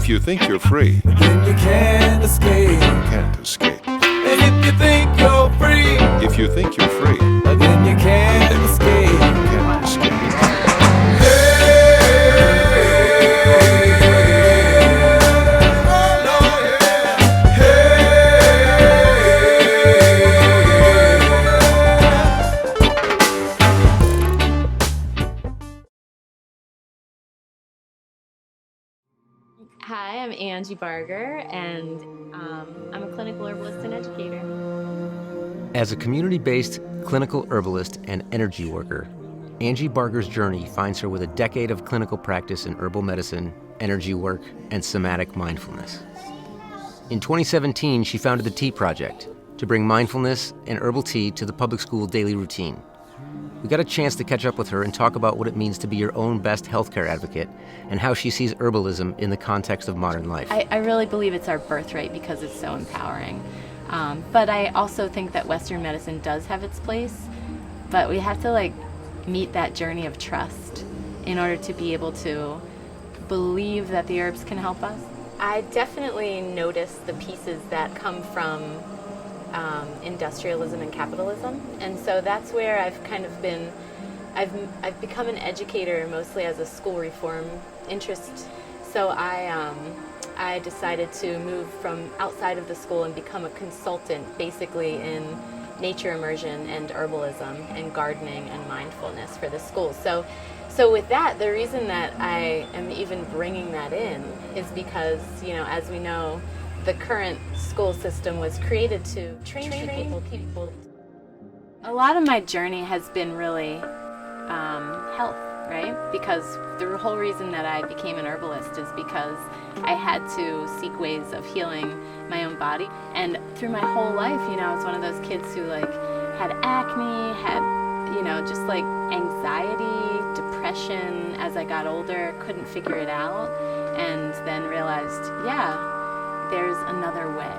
If you think you're free, then you can't escape. you can't escape. And if you think you're free, If you think you're free, then you can't escape. you can't escape. Hi, I'm Angie Barger, and I'm a clinical herbalist and educator. As a community-based clinical herbalist and energy worker, Angie Barger's journey finds her with a decade of clinical practice in herbal medicine, energy work, and somatic mindfulness. In 2017, she founded the Tea Project to bring mindfulness and herbal tea to the public school daily routine. We got a chance to catch up with her and talk about what it means to be your own best healthcare advocate and how she sees herbalism in the context of modern life. I really believe it's our birthright because it's so empowering. But I also think that Western medicine does have its place, but we have to meet that journey of trust in order to be able to believe that the herbs can help us. I definitely notice the pieces that come from industrialism and capitalism, and so that's where I've kind of been. I've become an educator mostly as a school reform interest. So I decided to move from outside of the school and become a consultant, basically in nature immersion and herbalism and gardening and mindfulness for the school. So with that, the reason that I am even bringing that in is because, as we know, the current school system was created to train people. A lot of my journey has been really health, right? Because the whole reason that I became an herbalist is because I had to seek ways of healing my own body. And through my whole life, I was one of those kids who had acne, had, just anxiety, depression as I got older, couldn't figure it out, and then realized, there's another way.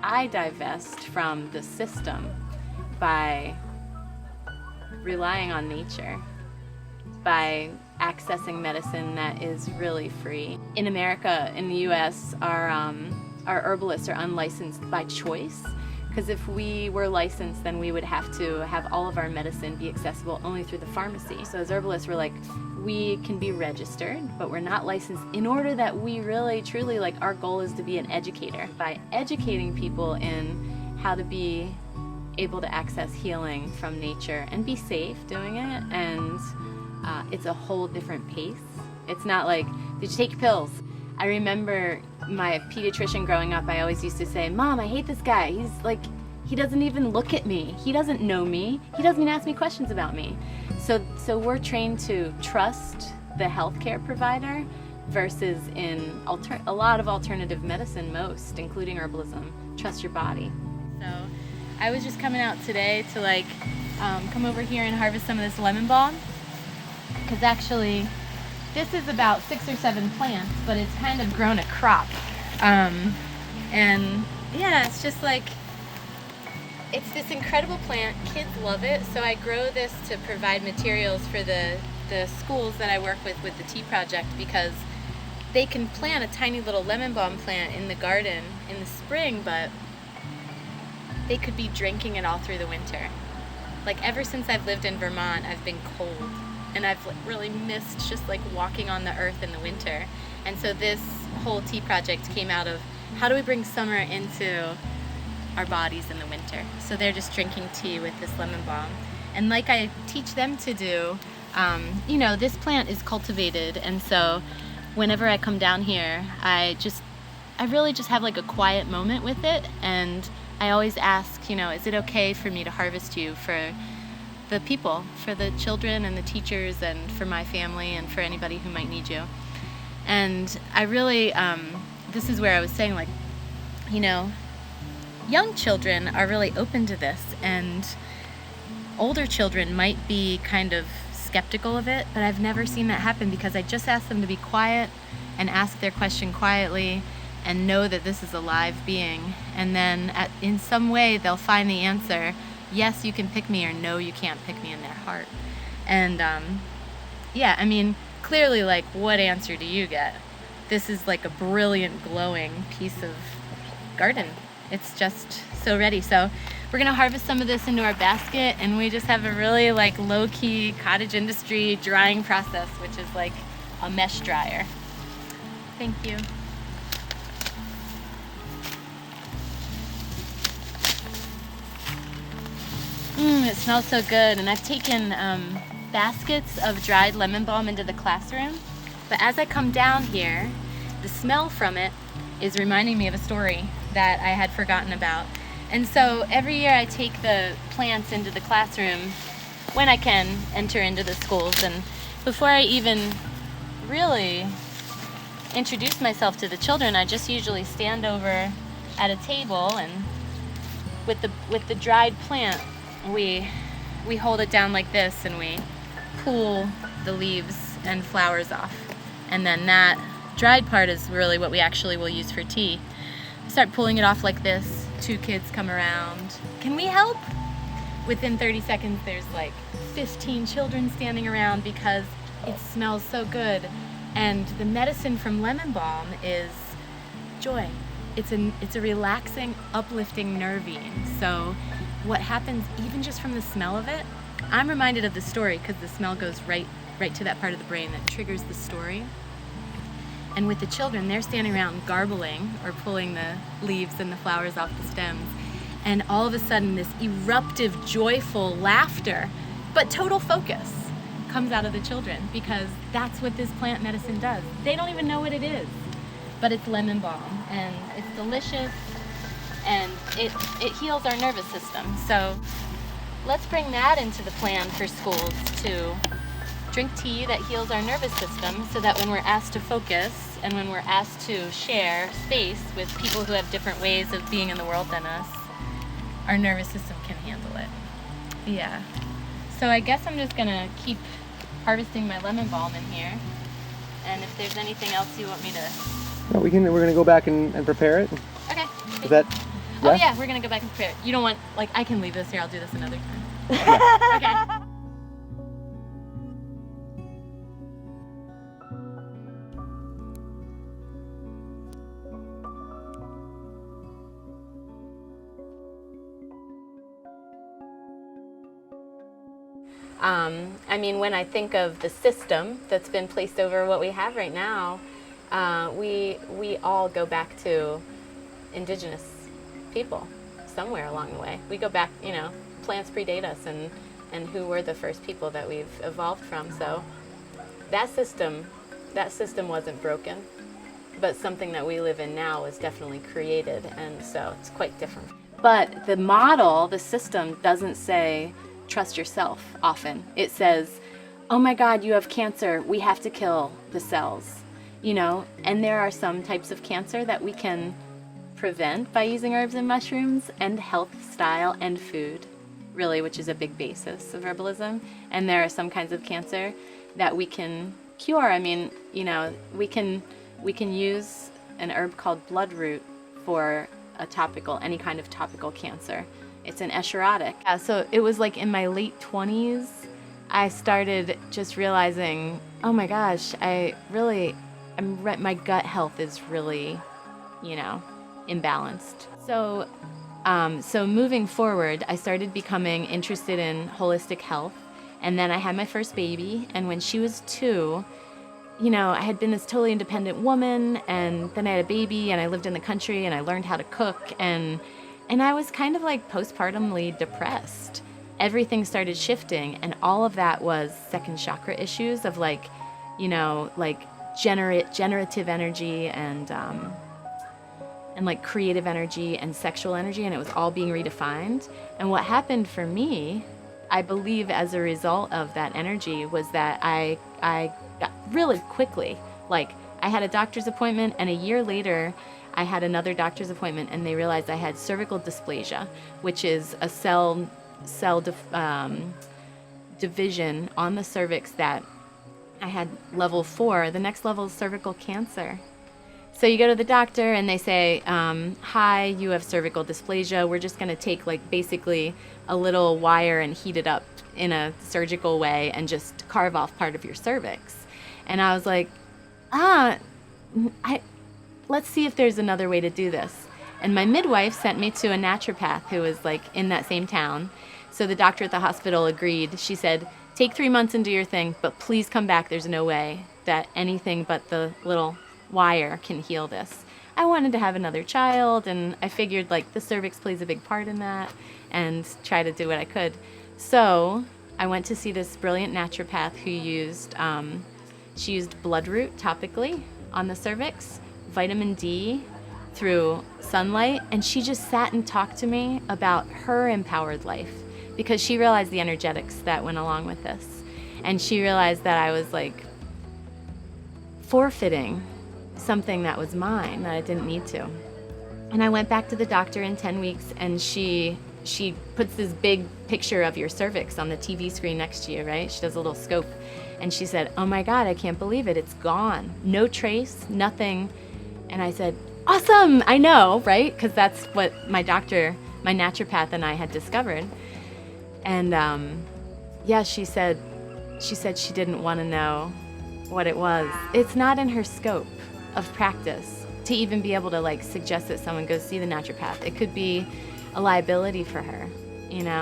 I divest from the system by relying on nature, by accessing medicine that is really free. In America, in the US, our herbalists are unlicensed by choice, because if we were licensed, then we would have to have all of our medicine be accessible only through the pharmacy. So as herbalists, we're we can be registered, but we're not licensed in order that we really, truly, our goal is to be an educator. By educating people in how to be able to access healing from nature and be safe doing it, and it's a whole different pace. It's not did you take your pills? I remember my pediatrician growing up, I always used to say, Mom, I hate this guy. He's he doesn't even look at me. He doesn't know me. He doesn't even ask me questions about me. So we're trained to trust the healthcare provider versus in a lot of alternative medicine, most, including herbalism, trust your body. So I was just coming out today to come over here and harvest some of this lemon balm, because actually this is about 6 or 7 plants, but it's kind of grown a crop. And yeah, it's just it's this incredible plant. Kids love it. So I grow this to provide materials for the schools that I work with the Tea Project, because they can plant a tiny little lemon balm plant in the garden in the spring, but they could be drinking it all through the winter. Ever since I've lived in Vermont, I've been cold, and I've really missed just walking on the earth in the winter. And so this whole Tea Project came out of how do we bring summer into our bodies in the winter? So they're just drinking tea with this lemon balm. And like I teach them to do, this plant is cultivated, and so whenever I come down here, I really just have like a quiet moment with it, and I always ask, is it okay for me to harvest you for the people, for the children and the teachers, and for my family, and for anybody who might need you? And I really, this is where I was saying, like, young children are really open to this, and older children might be kind of skeptical of it, but I've never seen that happen, because I just ask them to be quiet and ask their question quietly and know that this is a live being, and then in some way they'll find the answer, yes, you can pick me, or no, you can't pick me, in their heart. And clearly, like, what answer do you get? This is like a brilliant, glowing piece of garden. It's just so ready. So we're gonna harvest some of this into our basket, and we just have a really like low-key cottage industry drying process, which is like a mesh dryer. Thank you. It smells so good, and I've taken baskets of dried lemon balm into the classroom, but as I come down here, the smell from it is reminding me of a story that I had forgotten about. And so every year I take the plants into the classroom when I can enter into the schools, and before I even really introduce myself to the children, I just usually stand over at a table, and with the dried plant, we hold it down like this, and we pull the leaves and flowers off. And then that dried part is really what we actually will use for tea. Start pulling it off like this. 2 kids come around. Can we help? Within 30 seconds, there's like 15 children standing around because it smells so good. And the medicine from lemon balm is joy. It's a relaxing, uplifting nervine. So what happens, even just from the smell of it, I'm reminded of the story, because the smell goes right to that part of the brain that triggers the story. And with the children, they're standing around garbling or pulling the leaves and the flowers off the stems. And all of a sudden, this eruptive, joyful laughter, but total focus, comes out of the children, because that's what this plant medicine does. They don't even know what it is, but it's lemon balm, and it's delicious, and it heals our nervous system. So let's bring that into the plan for schools, to drink tea that heals our nervous system, so that when we're asked to focus and when we're asked to share space with people who have different ways of being in the world than us, our nervous system can handle it. Yeah. So I guess I'm just gonna keep harvesting my lemon balm in here. And if there's anything else you want me to... No, we're gonna go back and prepare it. Okay. Is that... Yeah? Oh yeah, we're gonna go back and prepare it. You don't want, like, I can leave this here, I'll do this another time. Okay. When I think of the system that's been placed over what we have right now, we all go back to indigenous people somewhere along the way. We go back, plants predate us, and who were the first people that we've evolved from. So that system wasn't broken, but something that we live in now was definitely created, and so it's quite different. But the model, the system, doesn't say trust yourself often. It says, oh my God, you have cancer, we have to kill the cells, and there are some types of cancer that we can prevent by using herbs and mushrooms, and health, style, and food, really, which is a big basis of herbalism. And there are some kinds of cancer that we can cure. We can use an herb called bloodroot for any kind of topical cancer. It's an escharotic. So it was like in my late 20s, I started just realizing, oh my gosh, my gut health is really, imbalanced. So moving forward, I started becoming interested in holistic health. And then I had my first baby, and when she was 2, I had been this totally independent woman, and then I had a baby, and I lived in the country, and I learned how to cook, and I was kind of like postpartumly depressed. Everything started shifting, and all of that was second chakra issues of like generative energy and like creative energy and sexual energy, and it was all being redefined. And what happened for me, I believe, as a result of that energy, was that I got really quickly, like I had a doctor's appointment, and a year later I had another doctor's appointment, and they realized I had cervical dysplasia, which is a cell division on the cervix that I had level 4. The next level is cervical cancer. So you go to the doctor and they say, hi, you have cervical dysplasia. We're just going to take like basically a little wire and heat it up in a surgical way and just carve off part of your cervix. And I was like, let's see if there's another way to do this. And my midwife sent me to a naturopath who was like in that same town. So the doctor at the hospital agreed. She said, take 3 months and do your thing, but please come back. There's no way that anything but the little wire can heal this. I wanted to have another child, and I figured like the cervix plays a big part in that, and try to do what I could. So I went to see this brilliant naturopath who used, she used bloodroot topically on the cervix, vitamin D through sunlight, and she just sat and talked to me about her empowered life, because she realized the energetics that went along with this. And she realized that I was like forfeiting something that was mine that I didn't need to. And I went back to the doctor in 10 weeks, and she puts this big picture of your cervix on the TV screen next to you, right? She does a little scope. And she said, oh my God, I can't believe it. It's gone. No trace, nothing. And I said, awesome, I know, right? Because that's what my doctor, my naturopath, and I had discovered. And she said she didn't want to know what it was. It's not in her scope of practice to even be able to like suggest that someone go see the naturopath. It could be a liability for her, So then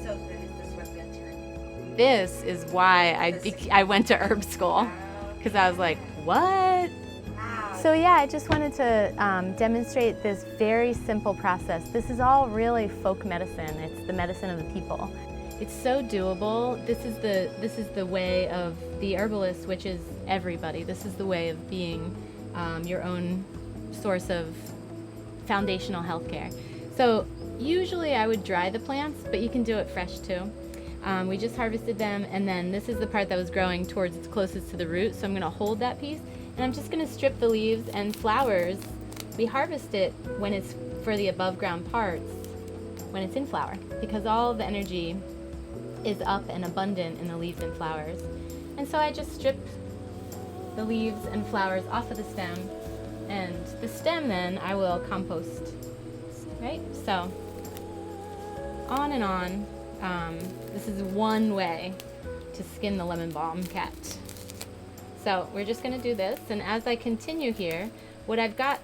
is this what got turned? This is why I went to herb school, because I was like, what? So yeah, I just wanted to demonstrate this very simple process. This is all really folk medicine. It's the medicine of the people. It's so doable. This is the way of the herbalist, which is everybody. This is the way of being your own source of foundational healthcare. So usually I would dry the plants, but you can do it fresh too. We just harvested them, and then this is the part that was growing towards its closest to the root. So I'm going to hold that piece, and I'm just going to strip the leaves and flowers. We harvest it when it's for the above ground parts, when it's in flower, because all of the energy is up and abundant in the leaves and flowers. And so I just strip the leaves and flowers off of the stem, and the stem then I will compost, right? So on and on. This is one way to skin the lemon balm cat. So we're just going to do this, and as I continue here, what I've got,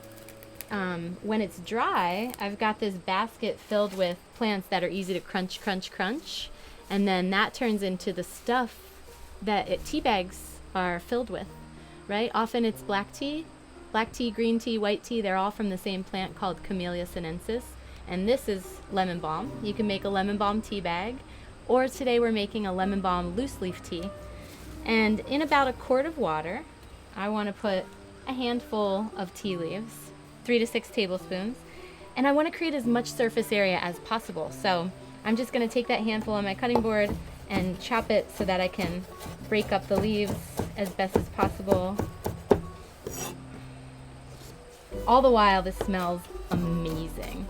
when it's dry, I've got this basket filled with plants that are easy to crunch, crunch, crunch, and then that turns into the stuff that tea bags are filled with, right? Often it's black tea, green tea, white tea. They're all from the same plant called Camellia sinensis, and this is lemon balm. You can make a lemon balm tea bag, or today we're making a lemon balm loose leaf tea. And in about a quart of water, I want to put a handful of tea leaves, 3 to 6 tablespoons, and I want to create as much surface area as possible. So I'm just going to take that handful on my cutting board and chop it so that I can break up the leaves as best as possible. All the while, this smells amazing.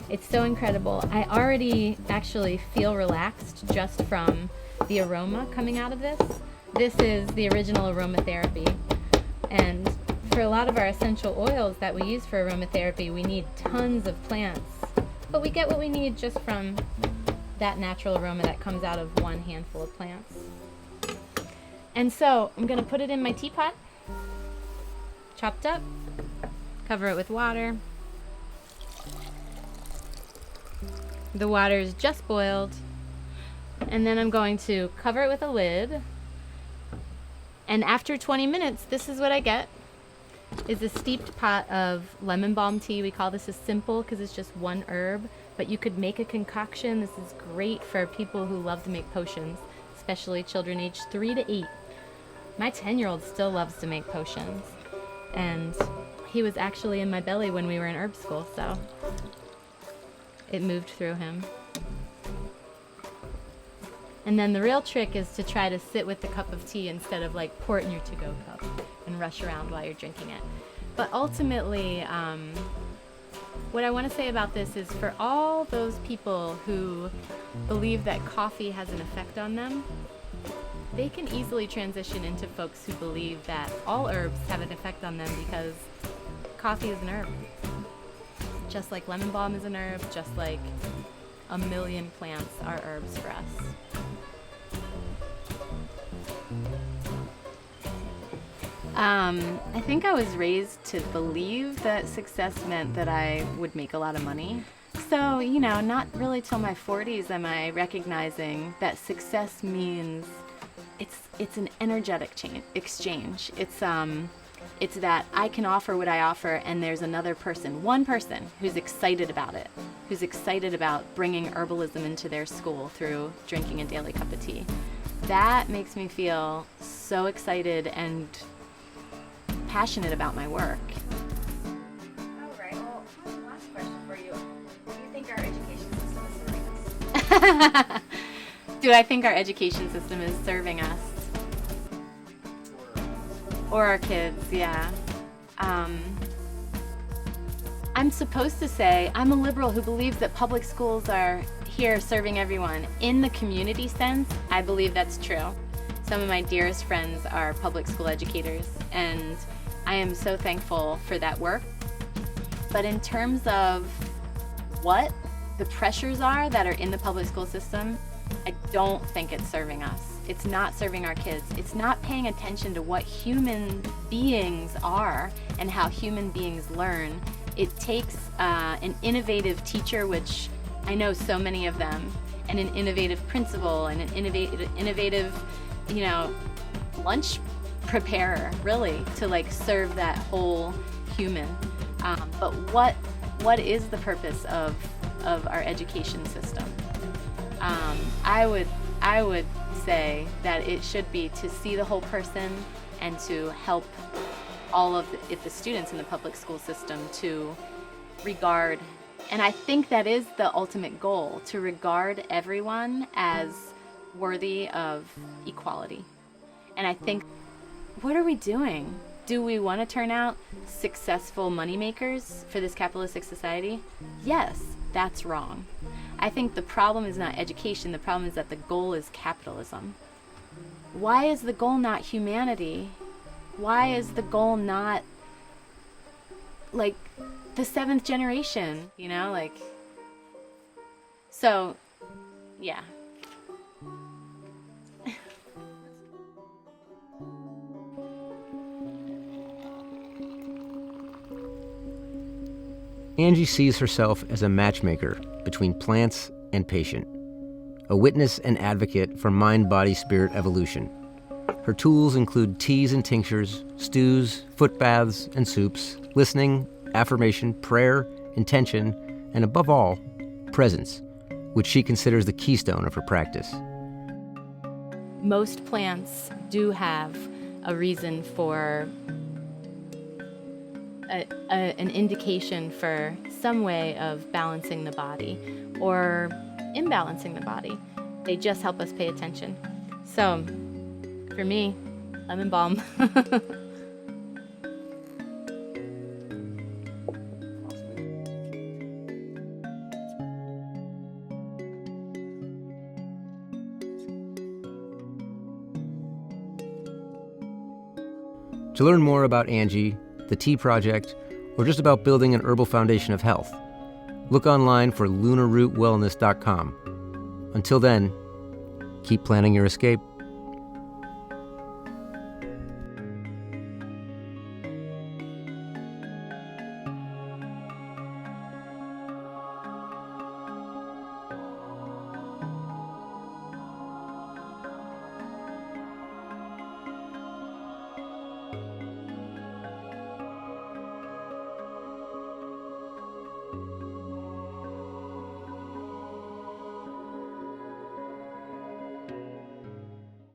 It's so incredible. I already actually feel relaxed just from the aroma coming out of this. This is the original aromatherapy. And for a lot of our essential oils that we use for aromatherapy, we need tons of plants. But we get what we need just from that natural aroma that comes out of one handful of plants. And so I'm going to put it in my teapot, chopped up, cover it with water. The water is just boiled, and then I'm going to cover it with a lid And after 20 minutes, this is what I get, is a steeped pot of lemon balm tea. We call this a simple because it's just one herb, but you could make a concoction. This is great for people who love to make potions, especially children aged 3 to 8. My 10-year-old still loves to make potions, and he was actually in my belly when we were in herb school, so it moved through him. And then the real trick is to try to sit with the cup of tea instead of like pour it in your to-go cup and rush around while you're drinking it. But ultimately, what I want to say about this is for all those people who believe that coffee has an effect on them, they can easily transition into folks who believe that all herbs have an effect on them because coffee is an herb. Just like lemon balm is an herb, just like a million plants are herbs for us. I think I was raised to believe that success meant that I would make a lot of money. So, not really till my 40s am I recognizing that success means it's an energetic exchange. It's that I can offer what I offer, and there's another person, one person, who's excited about it, who's excited about bringing herbalism into their school through drinking a daily cup of tea. That makes me feel so excited and passionate about my work. All right. Well, one last question for you. Do you think our education system is serving us? Do I think our education system is serving us? Or our kids, yeah. I'm supposed to say I'm a liberal who believes that public schools are here serving everyone. In the community sense, I believe that's true. Some of my dearest friends are public school educators, and I am so thankful for that work. But in terms of what the pressures are that are in the public school system, I don't think it's serving us. It's not serving our kids. It's not paying attention to what human beings are and how human beings learn. It takes an innovative teacher, which I know so many of them, and an innovative principal and an innovative, lunch preparer, really, to serve that whole human. But what is the purpose of our education system? I would say that it should be to see the whole person and to help all of the students in the public school system to regard, and I think that is the ultimate goal, to regard everyone as worthy of equality. And I think, what are we doing? Do we want to turn out successful moneymakers for this capitalistic society? Yes, that's wrong. I think the problem is not education. The problem is that the goal is capitalism. Why is the goal not humanity? Why is the goal not the 7th generation? So, yeah. Angie sees herself as a matchmaker between plants and patient, a witness and advocate for mind-body-spirit evolution. Her tools include teas and tinctures, stews, foot baths and soups, listening, affirmation, prayer, intention, and above all, presence, which she considers the keystone of her practice. Most plants do have a reason for an indication for some way of balancing the body or imbalancing the body. They just help us pay attention. So, for me, lemon balm. To learn more about Angie, the Tea Project, or just about building an herbal foundation of health, look online for lunarrootwellness.com. Until then, keep planning your escape.